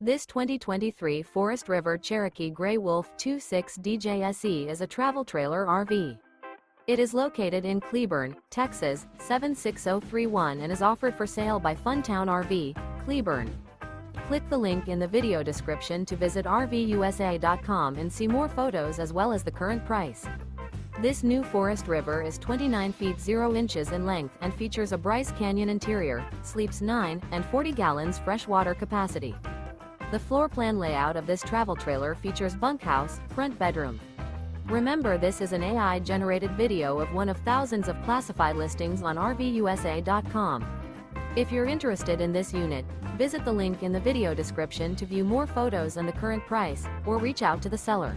This 2023 Forest River Cherokee Grey Wolf 26 DJSE is a travel trailer RV. It is located in Cleburne, Texas, 76031 and is offered for sale by Funtown RV, Cleburne. Click the link in the video description to visit RVUSA.com and see more photos as well as the current price. This new Forest River is 29 feet 0 inches in length and features a BRYCE Canyon interior, sleeps 9 and 40 gallons freshwater capacity. The floor plan layout of this travel trailer features bunkhouse, front bedroom. Remember, this is an AI-generated video of one of thousands of classified listings on RVUSA.com. If you're interested in this unit, visit the link in the video description to view more photos and the current price, or reach out to the seller.